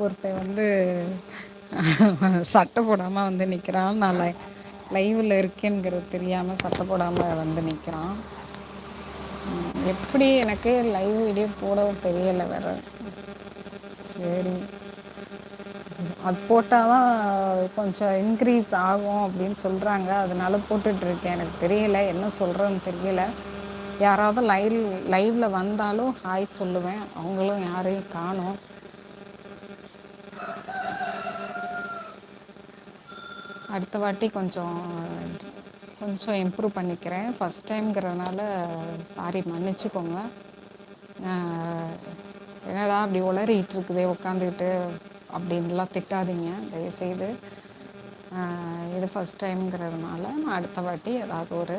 ஒருத்தன் வந்து சட்டை போடாமல் வந்து நிற்கிறான். நான் லைவில் இருக்கேங்கிறது தெரியாமல் சட்டை போடாமல் வந்து நிற்கிறான். எப்படி எனக்கு லைவ் வீடியோ போட தெரியலை வேற. சரி, அது போட்டால் தான் கொஞ்சம் இன்க்ரீஸ் ஆகும் அப்படின்னு சொல்கிறாங்க. அதனால போட்டுட்ருக்கேன். எனக்கு தெரியலை என்ன சொல்கிறேன்னு தெரியலை. யாராவது லைவில் வந்தாலும் ஹாய் சொல்லுவேன். அவங்களும் யாரையும் காணோம். அடுத்த வாட்டி கொஞ்சம் கொஞ்சம் இம்ப்ரூவ் பண்ணிக்கிறேன். ஃபஸ்ட் டைம்ங்கிறதுனால சாரி, மன்னிச்சுக்கோங்க. என்னடா அப்படி உளறிட்டு இருக்குதே உட்காந்துக்கிட்டு அப்படின்லாம் திட்டாதீங்க தயவுசெய்து. இது ஃபஸ்ட் டைம்ங்கிறதுனால நான் அடுத்த வாட்டி ஏதாவது ஒரு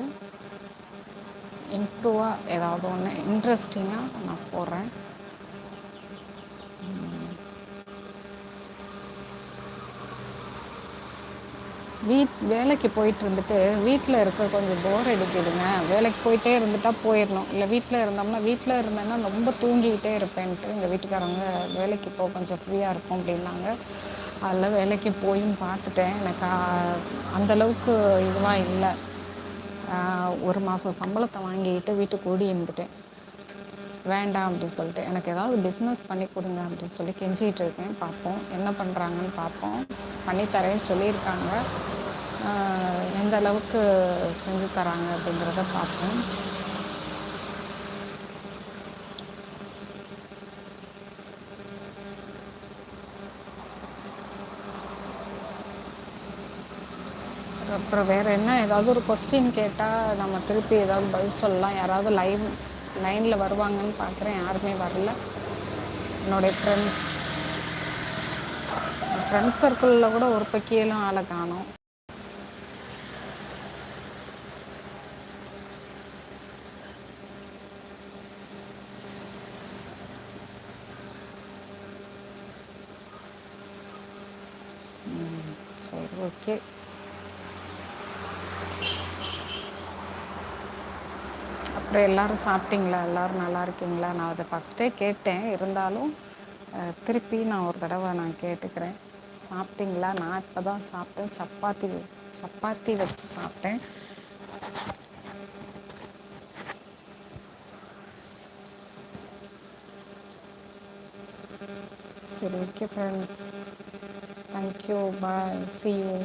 இம்ப்ரூவாக ஏதாவது ஒன்று இன்ட்ரெஸ்டிங்காக நான் போடுறேன். வேலைக்கு போயிட்டு இருந்துட்டு வீட்டில் இருக்க கொஞ்சம் போர் அடிக்குதுங்க. வேலைக்கு போயிட்டே இருந்துட்டா போயிடணும். இல்லை வீட்டில் இருந்தோம்னா, வீட்டில் இருந்தேன்னா ரொம்ப தூங்கிக்கிட்டே இருப்பேன்ட்டு எங்கள் வீட்டுக்காரங்க வேலைக்கு போக கொஞ்சம் ஃப்ரீயாக இருக்கும் அப்படின்னாங்க. அதில் வேலைக்கு போயும் பார்த்துட்டேன். எனக்கு அந்தளவுக்கு இதுவாக இல்லை. ஒரு மாதம் சம்பளத்தை வாங்கிட்டு வீட்டுக்கு ஓடி இருந்துட்டேன். வேண்டாம் அப்படின்னு சொல்லிட்டு எனக்கு ஏதாவது பிஸ்னஸ் பண்ணி கொடுங்க அப்படின்னு சொல்லி கெஞ்சிகிட்டு இருக்கேன். பார்ப்போம் என்ன பண்ணுறாங்கன்னு பார்ப்போம். பண்ணித்தரேன்னு சொல்லியிருக்காங்க. எந்த அளவுக்கு செஞ்சு தராங்க அப்படிங்கிறத பார்ப்போம். அப்புறம் வேறு என்ன, ஏதாவது ஒரு கொஸ்டின் கேட்டால் நம்ம திருப்பி ஏதாவது பதில் சொல்லலாம். யாராவது லைனில் வருவாங்கன்னு பார்க்குறேன். யாருமே வரல. என்னுடைய ஃப்ரெண்ட்ஸ் சர்க்கிளில் கூட ஒரு பக்கியெல்லாம் ஆளை காணோம். சரி, ஓகே. அப்புறம் எல்லோரும் சாப்பிட்டீங்களா? எல்லோரும் நல்லா இருக்கீங்களா? நான் அதை ஃபஸ்ட்டே கேட்டேன். இருந்தாலும் திருப்பி நான் ஒரு தடவை நான் கேட்டுக்கிறேன். சாப்பிட்டீங்களா? நான் இப்போ தான் சாப்பிட்டேன். சப்பாத்தி வச்சு சாப்பிட்டேன். சரி, okay friends. Thank you, bye, see you.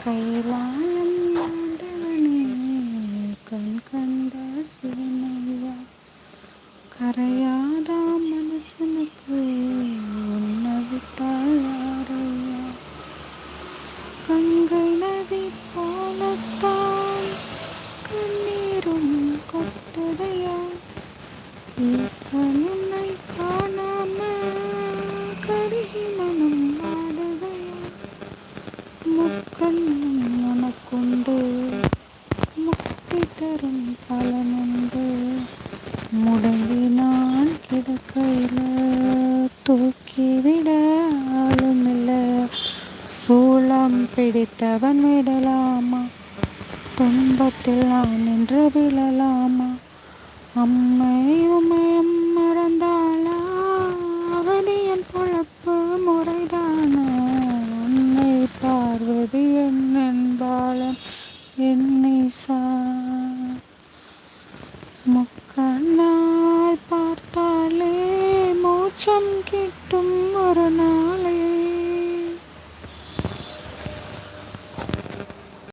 Kailayam ஆண்டவனே, கண் கண்ட சிவனையா, கரையாத மனசனுக்கு உன்னை விட்டால் யாரையா, கங்கை நதி போலத்தான் கண்ணீரும் கொட்டதையா, ஈசன் உன்னை காணாம கருகி மனம் ஆடுதையா, முக்கண்ணும் உனக்குண்டு முக்தி தரும் பலனுண்டு, முடங்கி நான் கிடக்கையில் தூக்கிவிட ஆளுமில்ல, சூளம் பிடித்தவன் விடலாமா, துன்பத்தில் நான் நின்று விழலாமா, அம்மை உமை